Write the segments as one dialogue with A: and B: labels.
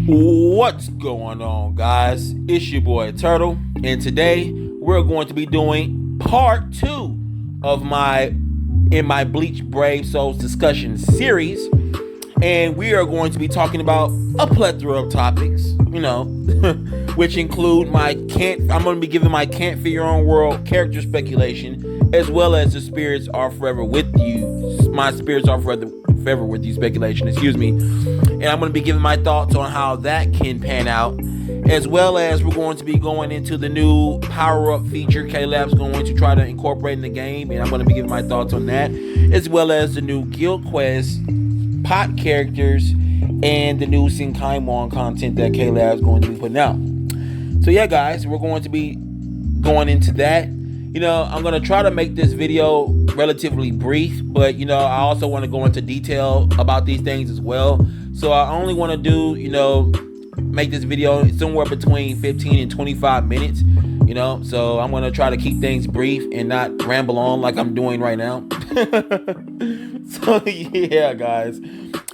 A: What's going on, guys? It's your boy Turtle, and today we're going to be doing part 2 of my Bleach Brave Souls discussion series, and we are going to be talking about a plethora of topics, which include I'm going to be giving my Can't Fear Your Own World character speculation, as well as the spirits are forever with you. My spirits are forever with you speculation, excuse me. And I'm going to be giving my thoughts on how that can pan out, as well as we're going to be going into the new power-up feature K-Lab's going to try to incorporate in the game, and I'm going to be giving my thoughts on that, as well as the new Guild Quest pot characters and the new Senkaimon content that K-Lab's going to be putting out. So yeah, guys, we're going to be going into that. I'm going to try to make this video relatively brief, but, I also want to go into detail about these things as well. So I only want to do, make this video somewhere between 15 and 25 minutes, So I'm going to try to keep things brief and not ramble on like I'm doing right now. So yeah, guys,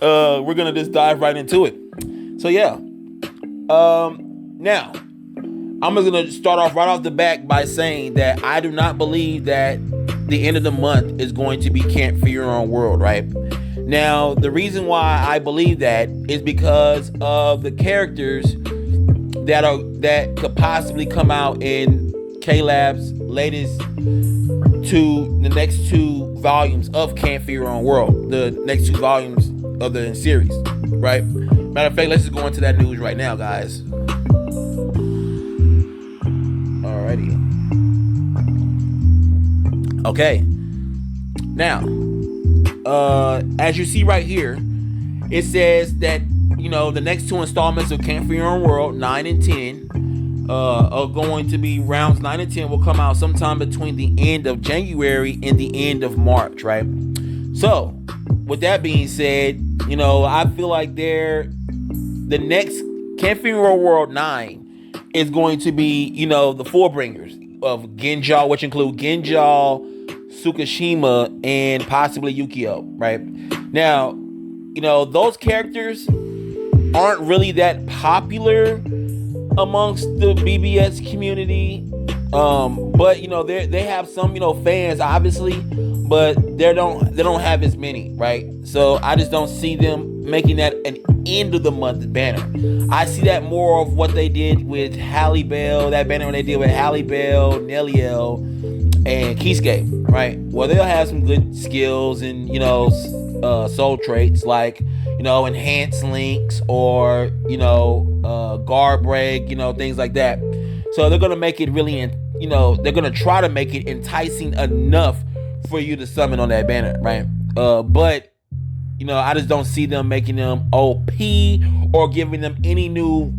A: we're going to just dive right into it. So yeah, now I'm just going to start off right off the back by saying that I do not believe that the end of the month is going to be Can't Fear Your Own World, right? Now, the reason why I believe that is because of the characters that could possibly come out in K-Lab's latest the next 2 volumes of Can't Fear Your Own World, the next 2 volumes of the series, right? Matter of fact, let's just go into that news right now, guys. Alrighty. Okay. Now, as you see right here, it says that, the next 2 installments of Can't Fear Your Own World, 9 and 10, are going to be rounds 9 and 10 will come out sometime between the end of January and the end of March, right? So, with that being said, I feel like the next Can't Fear Your Own World 9 is going to be, the Forbringers of Genja, which include Genja, Tsukishima, and possibly Yukio, right? Now, those characters aren't really that popular amongst the BBS community, but they have some fans, obviously, but they don't have as many, right? So I just don't see them making that an end of the month banner. I see that more of what they did with Halle Bell, that banner they did with Halle Bell, Neliel, and Kisuke, right? Well, they'll have some good skills and soul traits like enhanced links or guard break, things like that. So they're gonna make it really, they're gonna try to make it enticing enough for you to summon on that banner, right? But I just don't see them making them OP or giving them any new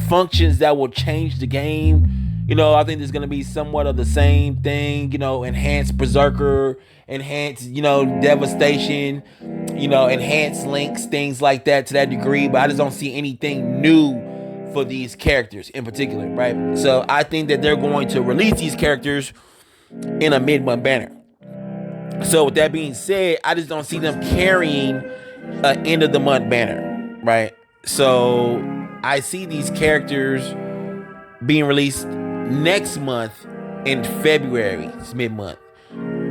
A: functions that will change the game. I think there's going to be somewhat of the same thing, enhanced Berserker, enhanced, Devastation, enhanced links, things like that to that degree. But I just don't see anything new for these characters in particular, right? So I think that they're going to release these characters in a mid-month banner. So with that being said, I just don't see them carrying an end of the month banner, right? So I see these characters being released next month in February. It's mid-month.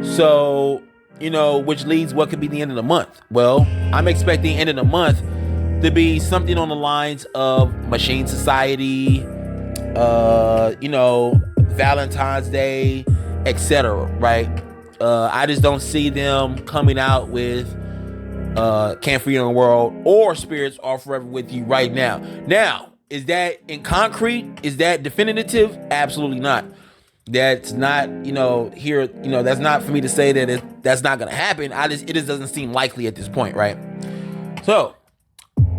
A: So, which leads what could be the end of the month. Well, I'm expecting end of the month to be something on the lines of Machine Society, Valentine's Day, etc., right? I just don't see them coming out with Can't Fear Your Own World or Spirits Are Forever With You right now. Now, is that in concrete? Is that definitive? Absolutely not. That's not, here, that's not for me to say that that's not going to happen. It just doesn't seem likely at this point, right? So,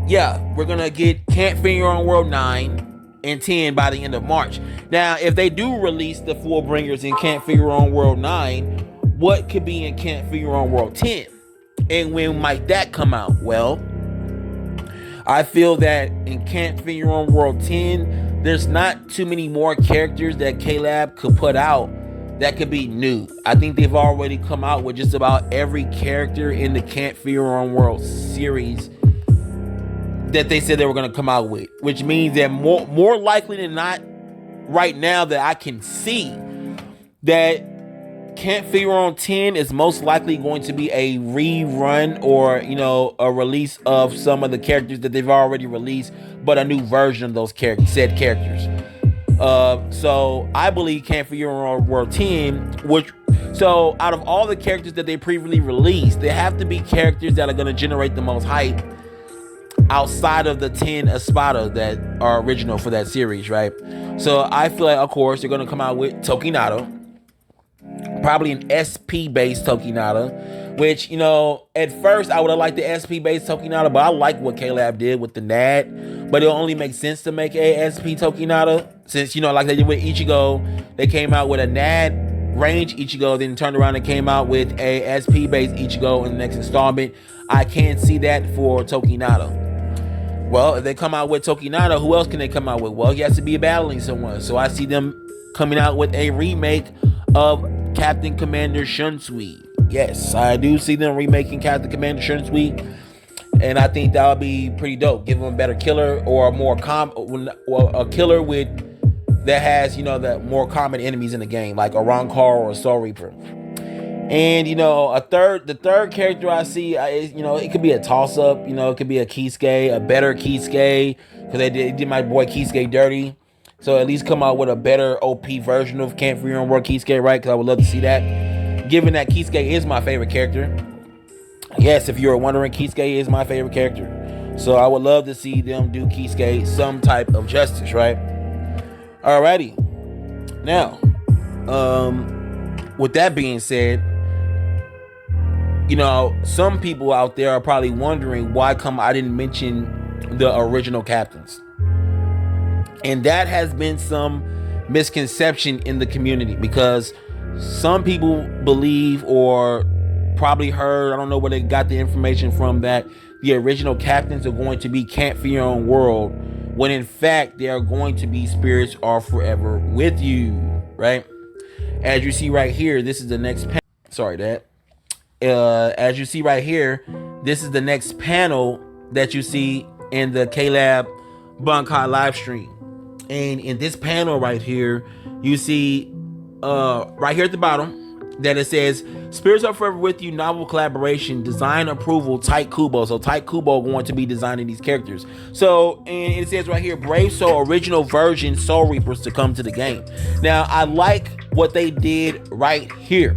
A: yeah, we're going to get Can't Fear Your Own World 9 and 10 by the end of March. Now, if they do release the Fullbringers in Can't Fear Your Own World 9, what could be in Can't Fear Your Own World 10? And when might that come out? Well, I feel that in Can't Fear Your Own World 10, there's not too many more characters that K-Lab could put out that could be new. I think they've already come out with just about every character in the Can't Fear Your Own World series that they said they were going to come out with, which means that more likely than not, right now that I can see, that Camp Figure 10 is most likely going to be a rerun or, a release of some of the characters that they've already released, but a new version of those said characters. So I believe Camp Figure World 10, so out of all the characters that they previously released, they have to be characters that are going to generate the most hype outside of the 10 Espada that are original for that series, right? So I feel like, of course, they're going to come out with Tokinata. Probably an SP-based Tokinata, which, at first I would have liked the SP-based Tokinata, but I like what K-Lab did with the NAD. But it only makes sense to make a SP Tokinata, since, like they did with Ichigo, they came out with a NAD range Ichigo, then turned around and came out with a SP-based Ichigo in the next installment. I can't see that for Tokinata. Well, if they come out with Tokinata, who else can they come out with? Well, he has to be battling someone. So I see them coming out with a remake of Captain Commander Shunsui. Yes, I do see them remaking Captain Commander Shunsui, and I think that would be pretty dope. Give them a better killer or a more a killer that has the more common enemies in the game, like a Rancor or a Soul Reaper. And the third character I see, it could be a toss up. It could be a Kisuke, a better Kisuke, because they did my boy Kisuke dirty. So at least come out with a better OP version of Camp Figure World Kisuke, right? Because I would love to see that. Given that Kisuke is my favorite character. Yes, if you're wondering, Kisuke is my favorite character. So I would love to see them do Kisuke some type of justice, right? Alrighty. Now, with that being said, some people out there are probably wondering why I didn't mention the original captains. And that has been some misconception in the community, because some people believe, or probably heard, I don't know where they got the information from, that the original captains are going to be Camp Figure World, when in fact they are going to be Spirits Are Forever With You, right? As you see right here, this is the next panel. Sorry, Dad. As you see right here, this is the next panel that you see in the K-Lab Bankai live stream. And in this panel right here, you see right here at the bottom that it says Spirits Are Forever With You novel collaboration, design approval, Tight Kubo. So Tight Kubo going to be designing these characters. So, and it says right here, Brave Soul original version Soul Reapers to come to the game. Now, I like what they did right here.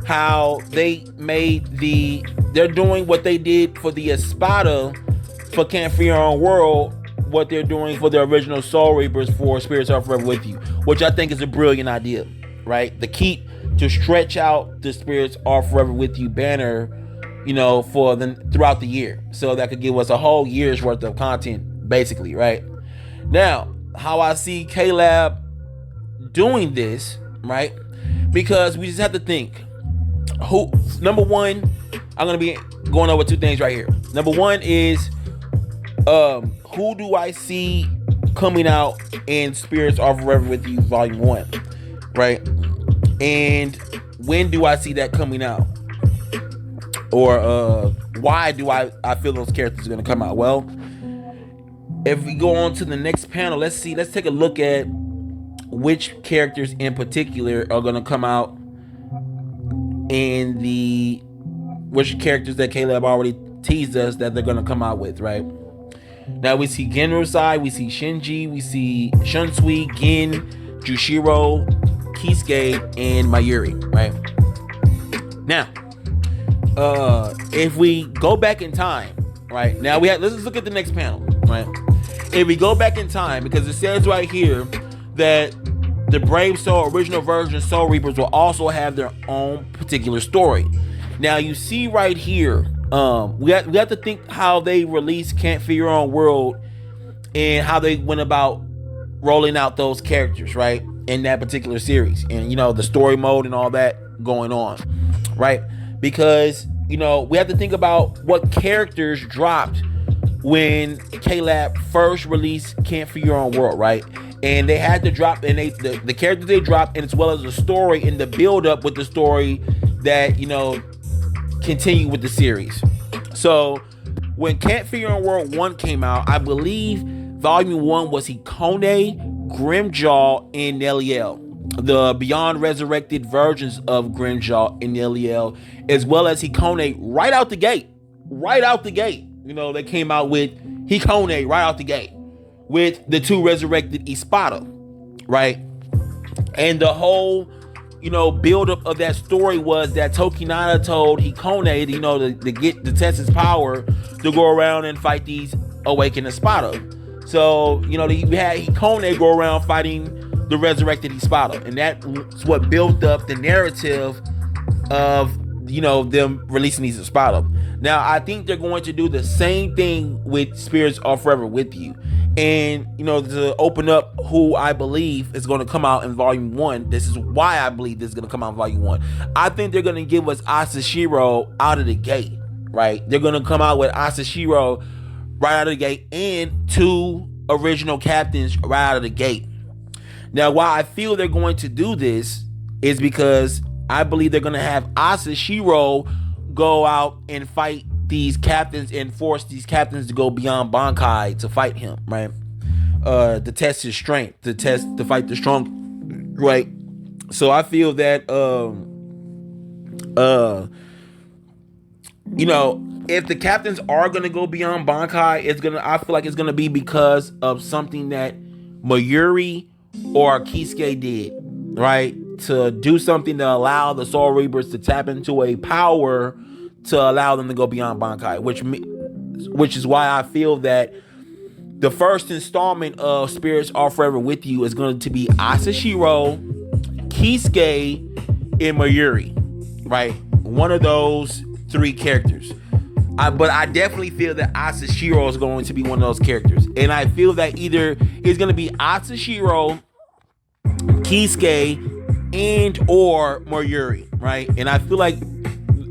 A: How they they're doing what they did for the Espada for Camp Figure World, what they're doing for the original Soul Reapers for Spirits Are Forever With You, which I think is a brilliant idea, right? To stretch out the Spirits Are Forever With You banner, for throughout the year, so that could give us a whole year's worth of content, basically, right? Now, how I see K-Lab doing this, right? Because we just have to think, number one, I'm gonna be going over two things right here. Number one is, who do I see coming out in Spirits Are Forever With You Volume 1, right? And when do I see that coming out? Or why do I feel those characters are going to come out? Well, if we go on to the next panel, let's take a look at which characters in particular are going to come out in which characters that K-Lab already teased us that they're going to come out with, right? Now we see Genrosai, we see Shinji, we see Shunsui, Gin, Jushiro, Kisuke, and Mayuri, right? Now, if we go back in time, right? Now let's just look at the next panel, right? If we go back in time, because it says right here that the Brave Soul original version Soul Reapers will also have their own particular story. Now you see right here, we have to think how they released Camp Figure World and how they went about rolling out those characters, right, in that particular series, and the story mode and all that going on, right? Because we have to think about what characters dropped when K-Lab first released Camp Figure World, right? And they had to drop, and the characters they dropped, and as well as the story and the build up with the story that continue with the series. So when Can't Figure Out World 1 came out, I believe Volume 1 was Hikone, Grimjaw, and Neliel. The Beyond Resurrected versions of Grimjaw and Neliel, as well as Hikone right out the gate. Right out the gate. They came out with Hikone right out the gate with the 2 resurrected Espada, right? And the whole, buildup of that story was that Tokinada told Hikone, to test his power, to go around and fight these awakened Espada. So, you had Hikone go around fighting the resurrected Espada. And that's what built up the narrative of, them releasing these Espada. Now, I think they're going to do the same thing with Spirits Are Forever With You. And, to open up who I believe is going to come out in Volume 1, this is why I believe this is going to come out in Volume 1. I think they're going to give us Asashiro out of the gate, right? They're going to come out with Asashiro right out of the gate and 2 original captains right out of the gate. Now, why I feel they're going to do this is because I believe they're going to have Asashiro go out and fight these captains and force these captains to go beyond Bankai to fight him, right? To test his strength, to fight the strong, right? So I feel that, if the captains are gonna go beyond Bankai, I feel like it's gonna be because of something that Mayuri or Kisuke did, right? To do something to allow the Soul Reapers to tap into a power to allow them to go beyond Bankai, which is why I feel that the first installment of Spirits Are Forever With You is going to be Asashiro, Kisuke, and Mayuri, right? One of those 3 characters. But I definitely feel that Asashiro is going to be one of those characters. And I feel that either it's going to be Asashiro, Kisuke, and or Mayuri, right? And I feel like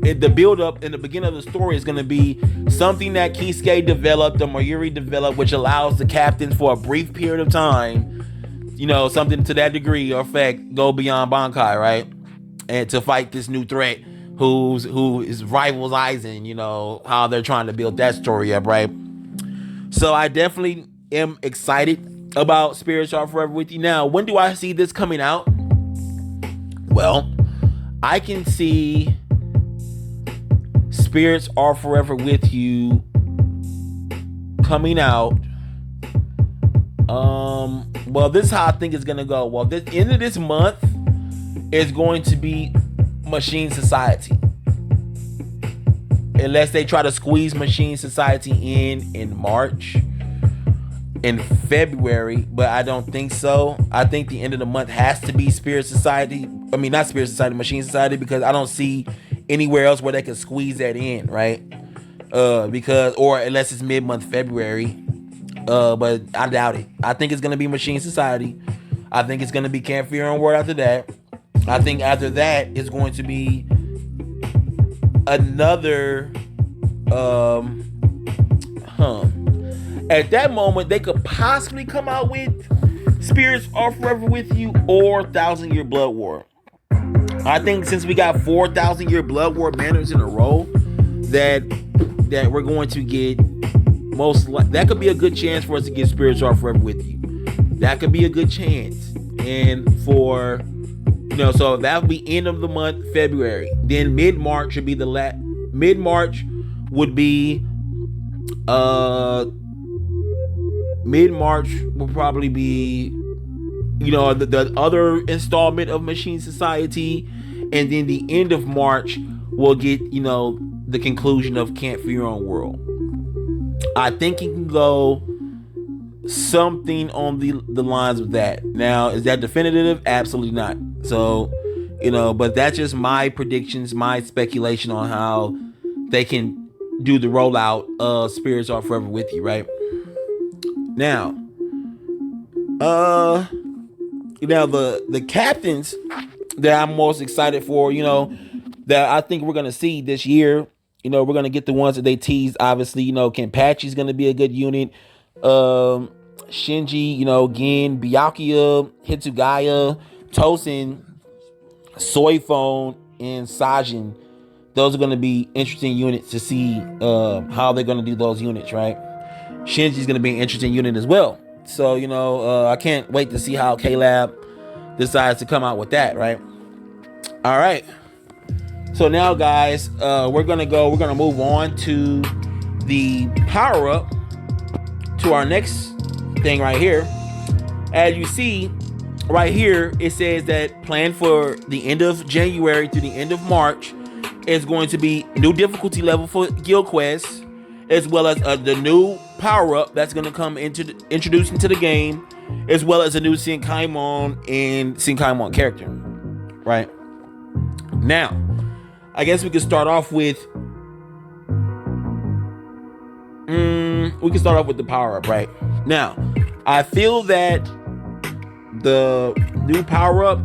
A: the build up in the beginning of the story is going to be something that Kisuke developed or Mayuri developed, which allows the captains for a brief period of time, something to that degree or effect, go beyond Bankai, right? And to fight this new threat who is rivals Aizen, how they're trying to build that story up, right? So I definitely am excited about Spirits Are Forever With You. Now, when do I see this coming out? Well, I can see Spirits Are Forever With You coming out. Well, this is how I think it's gonna go. Well, this end of this month is going to be Machine Society, unless they try to squeeze Machine Society in March, in February, but I don't think so. I think the end of the month has to be Spirit Society. I mean, not Spirit Society, Machine Society, because I don't see anywhere else where they can squeeze that in, right? Or unless it's mid-month February. But I doubt it. I think it's gonna be Machine Society. I think it's gonna be Can't Fear on Word after that. I think after that it's going to be another At that moment, they could possibly come out with Spirits Are Forever With You or 1,000 Year Blood War. I think since we got 4,000 Year Blood War banners in a row, that we're going to get that could be a good chance for us to get Spirits Are Forever With You. That could be a good chance. And for, so that would be end of the month, February. Then mid-March would be mid-March would be, mid-March will probably be, the other installment of Machine Society. And then the end of March will get, the conclusion of Can't Fear Your Own World. I think it can go something on the lines of that. Now, is that definitive? Absolutely not. So, but that's just my predictions, my speculation on how they can do the rollout of Spirits Are Forever With You, right? Now, the captains that I'm most excited for, that I think we're gonna see this year. We're gonna get the ones that they teased. Obviously, Kenpachi's gonna be a good unit. Shinji, Gin, Byakuya, Hitsugaya, Tosin, Soifone, and Sajin those are going to be interesting units to see how they're going to do those units, right? Shinji's going to be an interesting unit as well. So, I can't wait to see how K-Lab decides to come out with that, right? All right. So now, guys, we're going to move on to the power-up, to our next thing right here. As you see right here, it says that planned for the end of January through the end of March is going to be new difficulty level for guild quests, as well as the new power-up that's going to come introduced into the game, as well as a new Senkaimon and Senkaimon character. Right now, I guess we can start off with the power-up. Right now, I feel that the new power-up.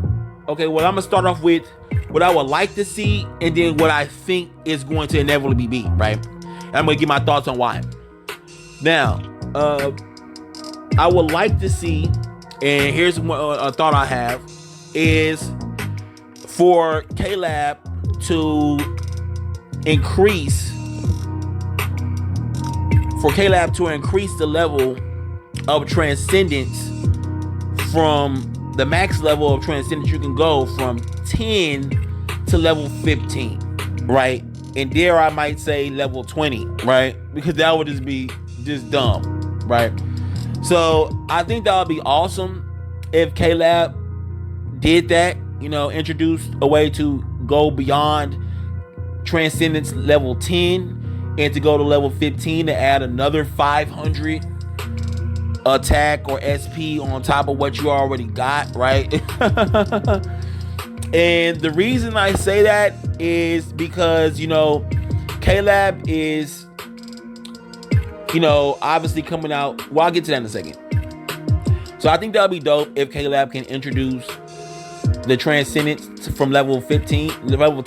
A: Okay, well, I'm gonna start off with what I would like to see, and then what I think is going to inevitably be, right? And I'm gonna give my thoughts on why. Now, I would like to see, and here's a thought I have, is for K-Lab to increase the level of transcendence from the max level of transcendence. You can go from 10 to level 15, right? And there I might say level 20, right? Because that would just be dumb, right? So I think that would be awesome if K-Lab did that, introduced a way to go beyond transcendence level 10 and to go to level 15 to add another 500 attack or SP on top of what you already got, right? And the reason I say that is because, K-Lab is, obviously coming out. Well, I'll get to that in a second. So I think that would be dope if K-Lab can introduce the transcendence from level 10 to level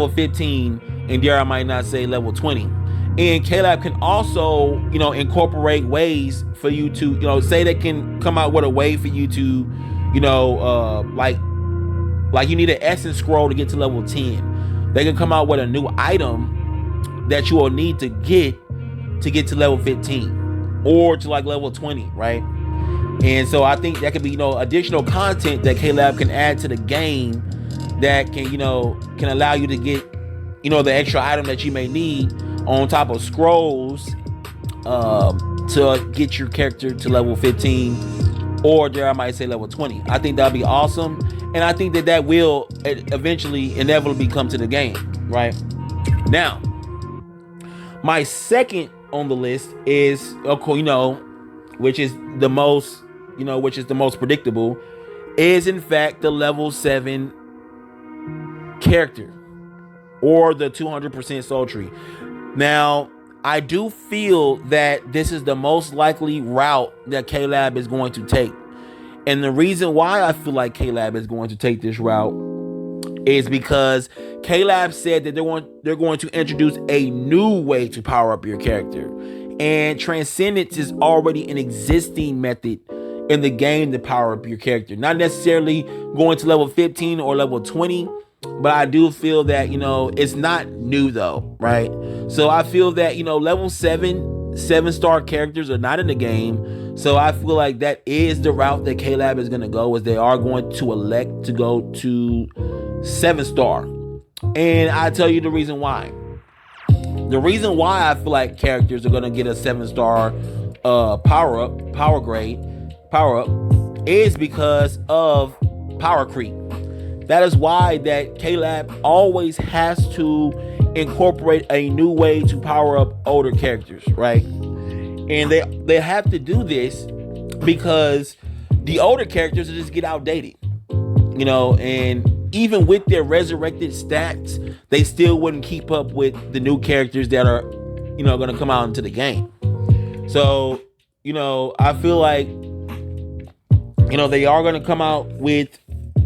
A: 15, and there I might not say level 20. And K-Lab can also, incorporate ways for you to, say they can come out with a way for you to, like you need an essence scroll to get to level 10. They can come out with a new item that you will need to get to level 15 or to like level 20, right? And so I think that could be, additional content that K-Lab can add to the game that can allow you to get, the extra item that you may need on top of scrolls to get your character to level 15, or dare I might say level 20. I think that'd be awesome, and I think that will eventually inevitably come to the game. Right now, my second on the list is, which is the most predictable, is in fact the level 7 character, or the 200% soul tree. Now, I do feel that this is the most likely route that K-Lab is going to take. And the reason why I feel like K-Lab is going to take this route is because K-Lab said that they're going to introduce a new way to power up your character. And Transcendence is already an existing method in the game to power up your character. Not necessarily going to level 15 or level 20, but I do feel that, it's not new though, right? So I feel that, level 7-star characters are not in the game. So I feel like that is the route that K-Lab is going to go, is they are going to elect to go to 7-star. And I tell you the reason why. The reason why I feel like characters are going to get a 7-star power up is because of power creep. That is why that K-Lab always has to incorporate a new way to power up older characters, right? And they have to do this because the older characters just get outdated, and even with their resurrected stats, they still wouldn't keep up with the new characters that are, going to come out into the game. So, I feel like, they are going to come out with,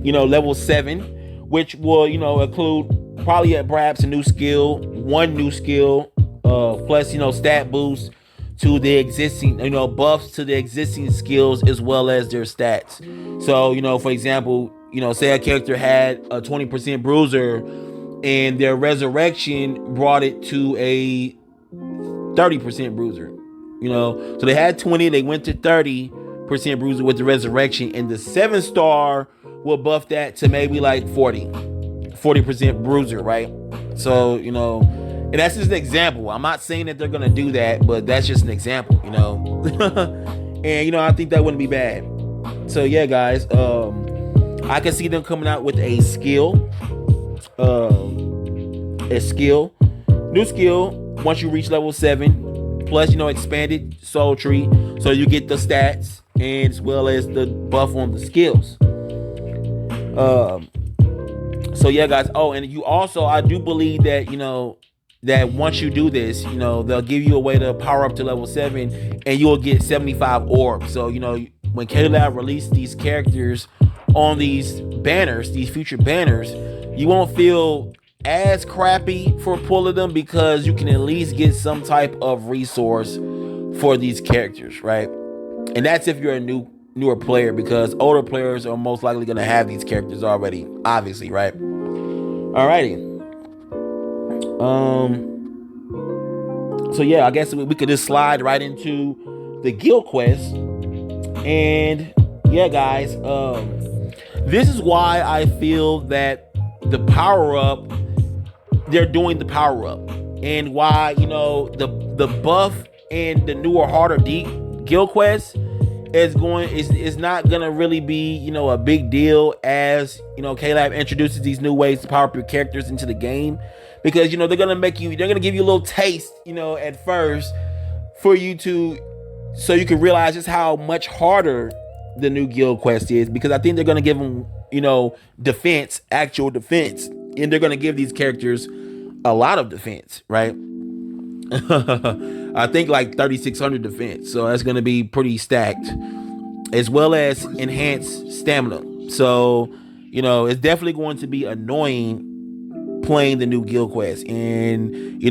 A: level 7, which will, include probably perhaps one new skill, plus, stat boost to the existing, buffs to the existing skills as well as their stats. So, for example, say a character had a 20% bruiser and their resurrection brought it to a 30% bruiser. So they had 20, they went to 30% bruiser with the resurrection, and the 7-star will buff that to maybe like 40% bruiser, right? So, and that's just an example. I'm not saying that they're gonna do that, but that's just an example, and I think that wouldn't be bad. So yeah, guys, I can see them coming out with a new skill once you reach level 7, plus expanded soul tree, so you get the stats and as well as the buff on the skills. So yeah, guys. Oh, and you also, I do believe that that once you do this, they'll give you a way to power up to level 7, and you'll get 75 orbs. So when K-Lab released these characters on these banners, these future banners, you won't feel as crappy for pulling them, because you can at least get some type of resource for these characters, right? And that's if you're a newer player, because older players are most likely going to have these characters already, obviously, right? Alrighty. So yeah, I guess we could just slide right into the guild quest. And yeah, guys, this is why I feel that the power up, they're doing the power up, and why the buff and the newer, harder guild quest is not gonna really be a big deal as K-Lab introduces these new ways to power up your characters into the game, because they're gonna give you a little taste at first for you to, so you can realize just how much harder the new guild quest is, because I think they're gonna give them actual defense, and they're gonna give these characters a lot of defense, right? I think like 3,600 defense, so that's gonna be pretty stacked, as well as enhanced stamina. So it's definitely going to be annoying playing the new guild quest, and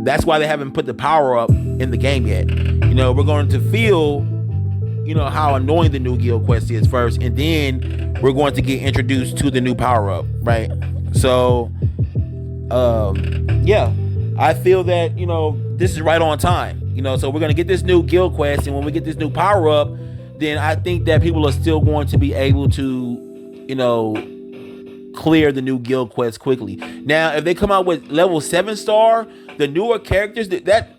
A: that's why they haven't put the power up in the game yet. We're going to feel how annoying the new guild quest is first, and then we're going to get introduced to the new power up, right? So yeah, I feel that this is right on time. So we're gonna get this new guild quest, and when we get this new power up, then I think that people are still going to be able to clear the new guild quest quickly. Now, if they come out with level 7-star, the newer characters that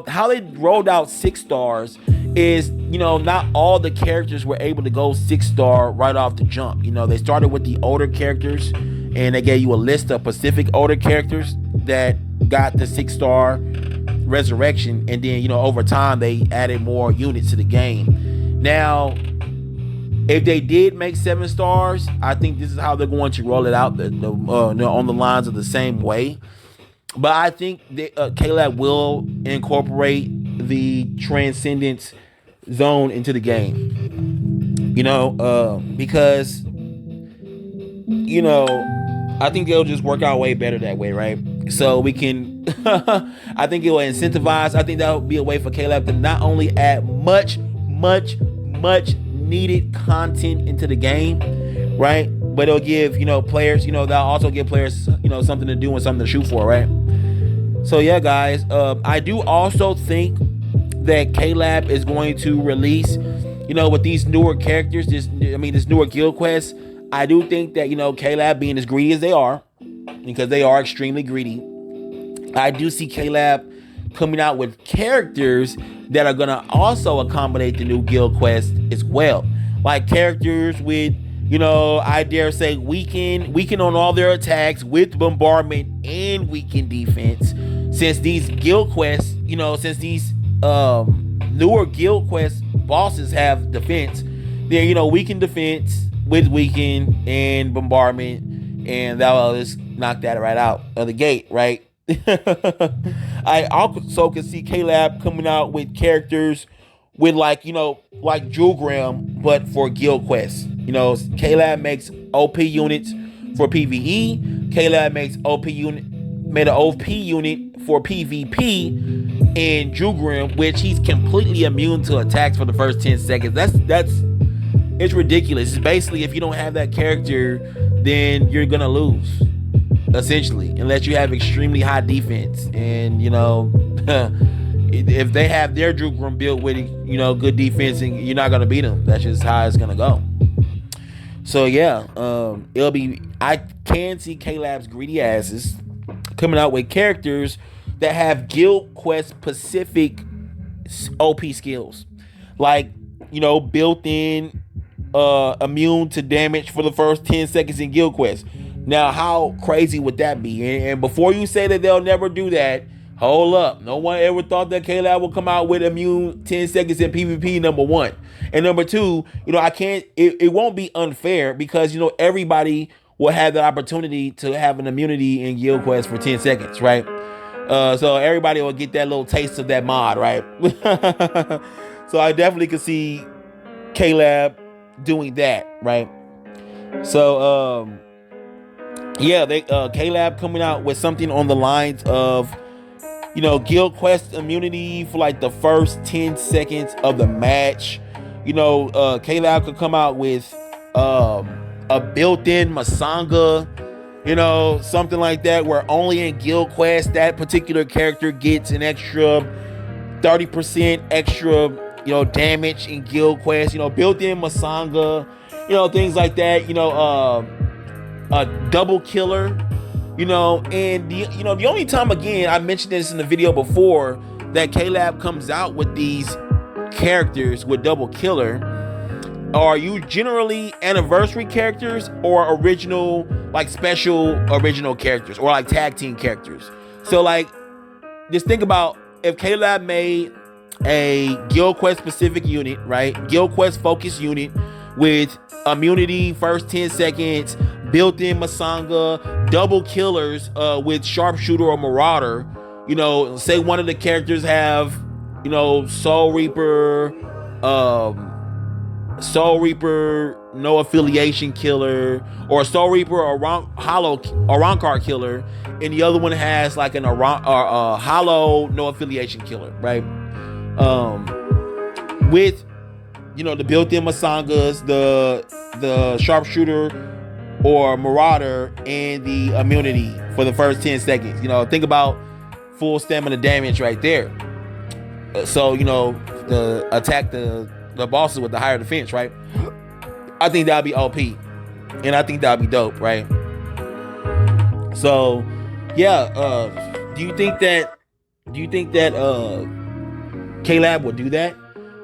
A: how they rolled out 6 stars is not all the characters were able to go 6-star right off the jump. They started with the older characters, and they gave you a list of specific older characters that got the 6-star resurrection, and then over time they added more units to the game. Now, if they did make 7 stars, I think this is how they're going to roll it out, on the lines of the same way. But I think that K-Lab will incorporate the Transcendence Zone into the game. Because I think they'll just work out way better that way, right? So we can, I think it will incentivize. I think that will be a way for K-Lab to not only add much needed content into the game, right? But it'll give, players, they'll also give players, something to do and something to shoot for, right? So yeah, guys, I do also think that K-Lab is going to release, with these newer characters, this newer guild quest. I do think that, K-Lab, being as greedy as they are, because they are extremely greedy, I do see K-Lab coming out with characters that are going to also accommodate the new guild quest as well. Like characters with, I dare say weaken on all their attacks with bombardment and weaken defense. Since these guild quests, since these newer guild quest bosses have defense, then, weaken defense with weaken and bombardment, and that will just knock that right out of the gate, right? I also can see K-Lab coming out with characters with like Jewelgram, but for guild quests. K-Lab makes OP units for PvE. K-Lab makes made an OP unit for PvP in Jewelgram, which he's completely immune to attacks for the first 10 seconds. It's ridiculous. It's basically, if you don't have that character, then you're gonna lose. essentially, unless you have extremely high defense. And if they have their juke room built with good defense, and you're not gonna beat them. That's just how it's gonna go. So yeah, I can see K-Lab's greedy asses coming out with characters that have Guild Quest specific OP skills, like built in immune to damage for the first 10 seconds in Guild Quest. Now, how crazy would that be? And before you say that they'll never do that, hold up. No one ever thought that K-Lab will come out with immune 10 seconds in PvP, number one. And number two, it won't be unfair because, everybody will have the opportunity to have an immunity in Guild Quest for 10 seconds, right? So everybody will get that little taste of that mod, right? So I definitely could see K-Lab doing that, right? So, they K-Lab coming out with something on the lines of Guild Quest immunity for like the first 10 seconds of the match. K-Lab could come out with a built-in Masanga, something like that, where only in Guild Quest that particular character gets an extra 30% extra damage in Guild Quest, built-in Masanga, things like that, a double killer, and the only time, again, I mentioned this in the video before, that K-Lab comes out with these characters with double killer are you generally anniversary characters or original, like special original characters, or like tag team characters. So like, just think about if K-Lab made a Guild Quest specific unit, right? Guild Quest focused unit with immunity first 10 seconds, built-in Masanga, double killers with Sharpshooter or Marauder. Say one of the characters have, Soul Reaper, no affiliation killer, or Soul Reaper or Arankar killer, and the other one has like an hollow no affiliation killer, right? With the built-in Masangas, the Sharpshooter or Marauder, and the immunity for the first 10 seconds. Think about full stamina damage right there. So the attack the bosses with the higher defense, right? I think that'd be OP, and I think that'd be dope, right? So yeah, do you think that K-Lab would do that?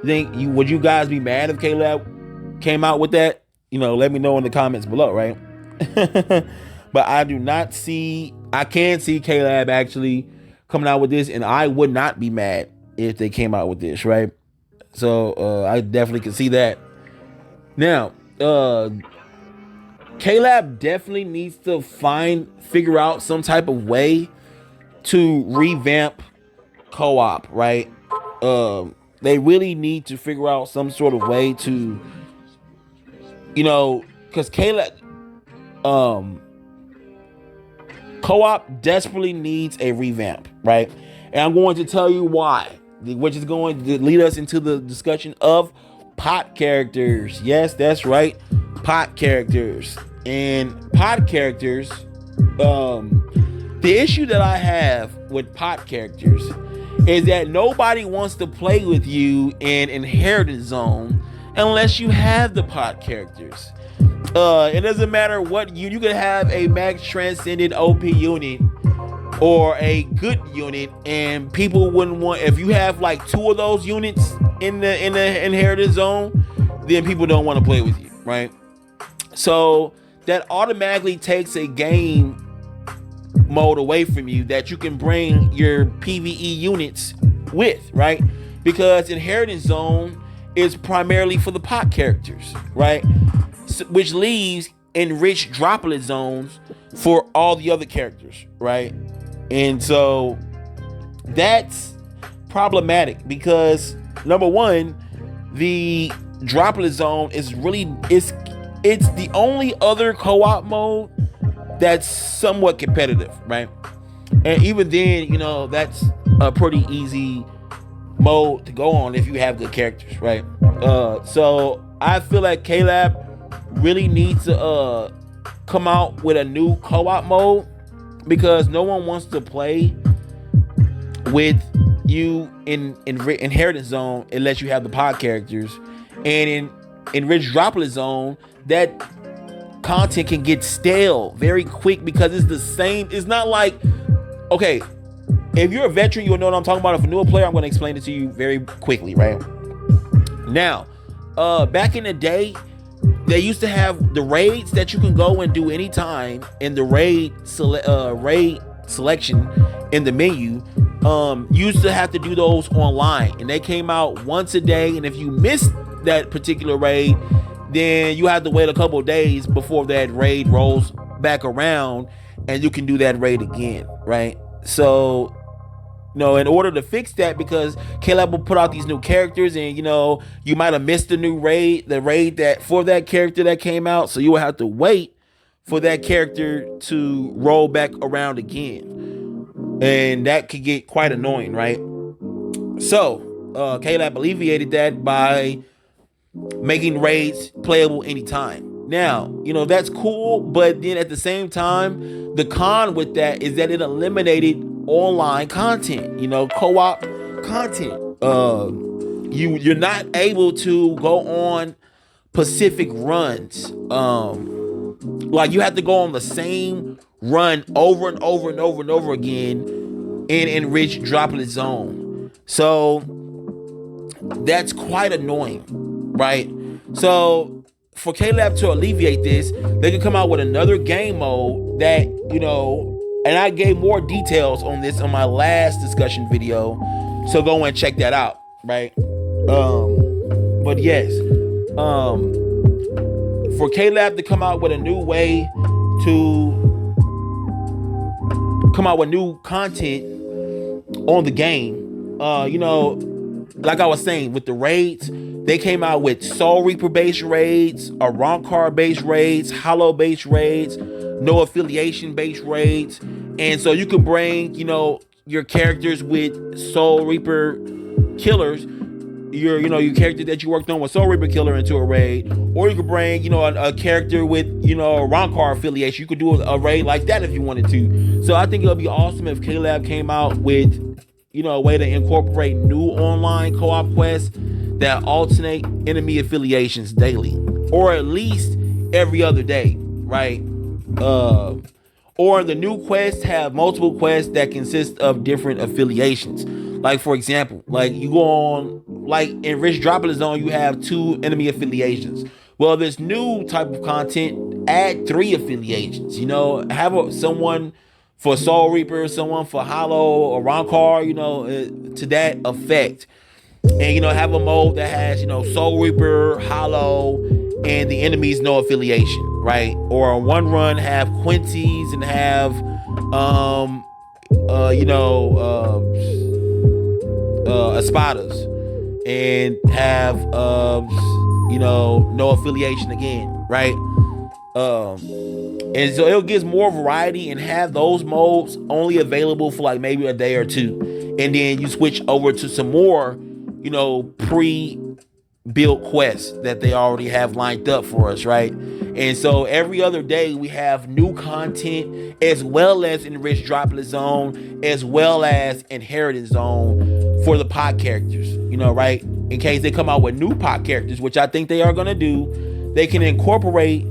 A: Would you guys be mad if K-Lab came out with that? Let me know in the comments below, right? But I can see K-Lab actually coming out with this, and I would not be mad if they came out with this, right? So I definitely can see that. Now, K-Lab definitely needs to figure out some type of way to revamp co-op, right? They really need to figure out some sort of way to, because K-Lab, co-op desperately needs a revamp, right? And I'm going to tell you why, which is going to lead us into the discussion of pot characters. Yes, that's right, pot characters. And pot characters, the issue that I have with pot characters is that nobody wants to play with you in Inheritance Zone unless you have the pot characters. It doesn't matter what you could have a max transcended OP unit or a good unit, and people wouldn't want, if you have like two of those units in the Inheritance Zone, then people don't want to play with you, right? So that automatically takes a game mode away from you that you can bring your PvE units with, right? Because Inheritance Zone is primarily for the pot characters, right? Which leaves enriched droplet zones for all the other characters, right? And so that's problematic because, number one, the droplet zone is really, it's the only other co-op mode that's somewhat competitive, right? And even then, that's a pretty easy mode to go on if you have good characters, right? So I feel like K-Lab really needs to come out with a new co-op mode because no one wants to play with you in Inheritance Zone unless you have the pod characters, and in Rich Droplet Zone, that content can get stale very quick because it's the same. It's not like, okay, if you're a veteran, you'll know what I'm talking about. If a newer player, I'm going to explain it to you very quickly, right? Now, back in the day, they used to have the raids that you can go and do anytime, in the raid selection in the menu. Used to have to do those online, and they came out once a day. And if you missed that particular raid, then you have to wait a couple of days before that raid rolls back around, and you can do that raid again, right? So, in order to fix that, because Caleb will put out these new characters, and you might have missed the raid that for that character that came out, so you will have to wait for that character to roll back around again, and that could get quite annoying, right? So Caleb alleviated that by making raids playable anytime. Now, that's cool, but then at the same time, the con with that is that it eliminated online content, co-op content. You're not able to go on Pacific runs. Like, you have to go on the same run over and over and over and over again in Enriched Droplet Zone. So that's quite annoying, right? So for Caleb to alleviate this, they could come out with another game mode that, and I gave more details on this on my last discussion video, so go and check that out, right? But yes, for Caleb to come out with a new way to come out with new content on the game, like I was saying, with the raids, they came out with Soul Reaper based raids, Rancor based raids, Hollow based raids, no affiliation based raids. And so you can bring, your characters with Soul Reaper killers, your character that you worked on with Soul Reaper killer into a raid, or you could bring, a character with, a Rancor affiliation. You could do a raid like that if you wanted to. So I think it would be awesome if Caleb came out with, a way to incorporate new online co-op quests that alternate enemy affiliations daily, or at least every other day, right? Or the new quests have multiple quests that consist of different affiliations. Like, for example, like you go on, like in Rich Droplet Zone, you have 2 enemy affiliations. Well, this new type of content, add 3 affiliations. Have someone for Soul Reaper, someone for Hollow or Rancor, to that effect. And, have a mode that has, Soul Reaper, Hollow, and the enemies no affiliation, right? Or on one run, have Quincy's and have, Espadas, and have, no affiliation again, right? And so it gives more variety, and have those modes only available for like maybe a day or two, and then you switch over to some more, pre-built quests that they already have lined up for us, right? And so every other day we have new content, as well as Enriched Droplet Zone, as well as Inheritance Zone for the pod characters, right? In case they come out with new pod characters, which I think they are going to do, they can incorporate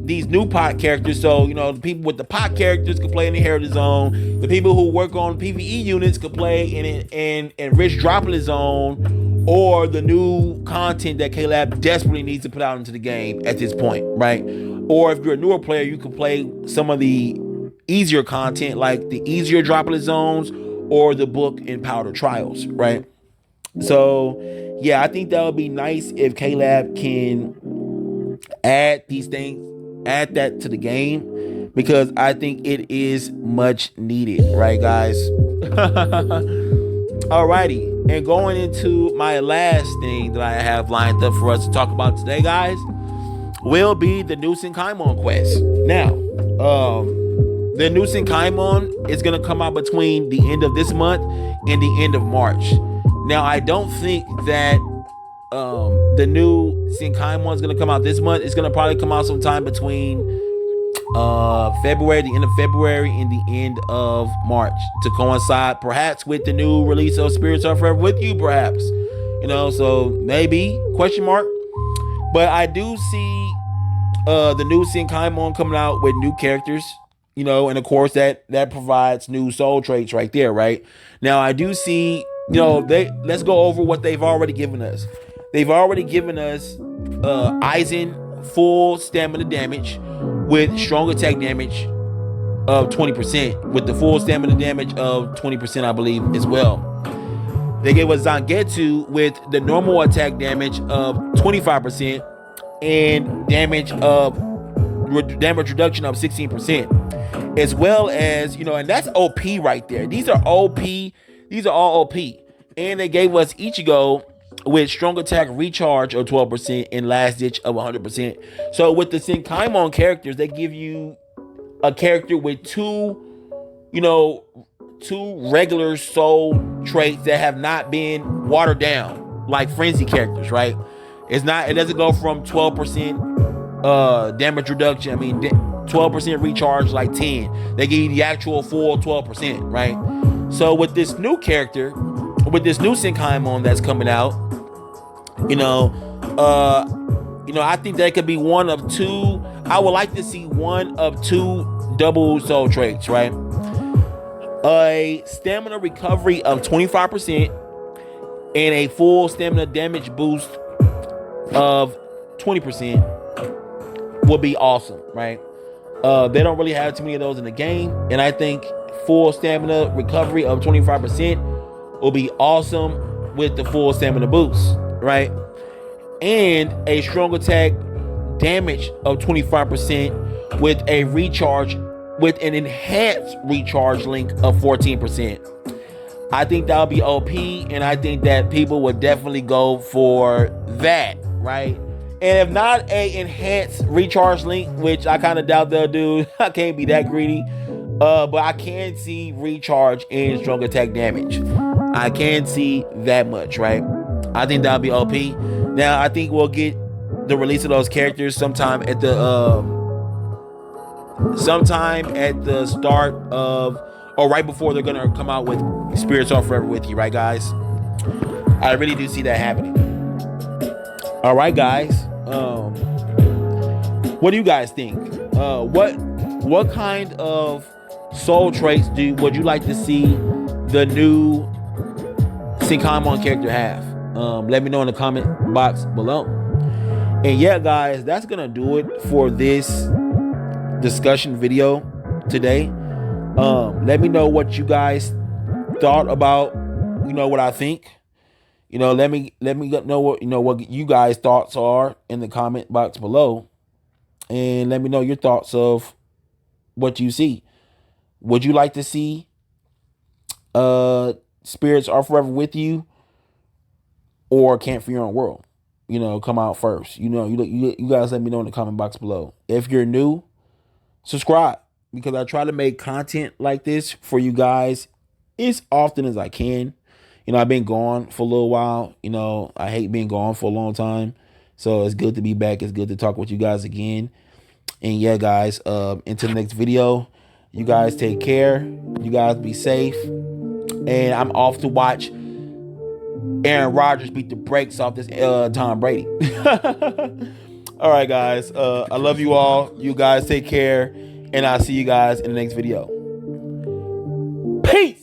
A: these new pod characters. So, the people with the pod characters can play in the Inheritance Zone. The people who work on PvE units could play in Enriched Droplet Zone, or the new content that Caleb desperately needs to put out into the game at this point, right? Or if you're a newer player, you can play some of the easier content, like the easier Droplet Zones or the book and powder trials, right? So, yeah, I think that would be nice if Caleb can add these things, add that to the game, because I think it is much needed, right, guys? Alrighty, and going into my last thing that I have lined up for us to talk about today, guys, will be the new Senkaimon quest. Now, the new Senkaimon is going to come out between the end of this month and the end of March. Now, I don't think that the new Senkaimon is going to come out this month. It's going to probably come out sometime between February, the end of February, and the end of March, to coincide perhaps with the new release of Spirits Are Forever With You, perhaps. So maybe, question mark. But I do see the new Senkaimon coming out with new characters, and of course that provides new soul traits right there, right? Now I do see, let's go over what they've already given us. They've already given us Aizen full stamina damage with strong attack damage of 20%, with the full stamina damage of 20%, I believe, as well. They gave us Zangetsu with the normal attack damage of 25% and damage reduction of 16%, as well as, and that's OP right there. These are OP. These are all OP. And they gave us Ichigo with strong attack recharge of 12% and last ditch of 100%. So with the Senkaimon characters, they give you a character with two regular soul traits that have not been watered down like frenzy characters, right? It doesn't go from 12% damage reduction. 12% recharge like 10. They give you the actual full 12%, right? So with this new character, with this new Senkaimon that's coming out, I think that could be one of two. I would like to see one of two double soul traits, right? A stamina recovery of 25% and a full stamina damage boost of 20% would be awesome, right? They don't really have too many of those in the game, and I think full stamina recovery of 25% will be awesome with the full stamina boost, right? And a strong attack damage of 25% with a recharge, with an enhanced recharge link of 14%. I think that'll be OP, and I think that people would definitely go for that, right? And if not a enhanced recharge link, which I kind of doubt they'll do, I can't be that greedy, but I can see recharge and strong attack damage. I can see that much, right? I think that'll be OP. Now I think we'll get the release of those characters sometime at the start of, or right before they're gonna come out with Spirits Are Forever With You, right, guys? I really do see that happening. All right, guys. What do you guys think? What kind of soul traits would you like to see the new Senkaimon character have? Let me know in the comment box below. And yeah, guys, that's gonna do it for this discussion video today. Let me know what you guys thought about, what I think. Let me know what you guys' thoughts are in the comment box below, and let me know your thoughts of what you see. Would you like to see Spirits Are Forever With You or Can't For Your Own World come out first? You guys let me know in the comment box below. If you're new, subscribe, because I try to make content like this for you guys as often as I can. I've been gone for a little while. I hate being gone for a long time. So it's good to be back. It's good to talk with you guys again. And yeah, guys, until the next video, you guys take care. You guys be safe. And I'm off to watch Aaron Rodgers beat the brakes off this Tom Brady. All right, guys. I love you all. You guys take care. And I'll see you guys in the next video. Peace.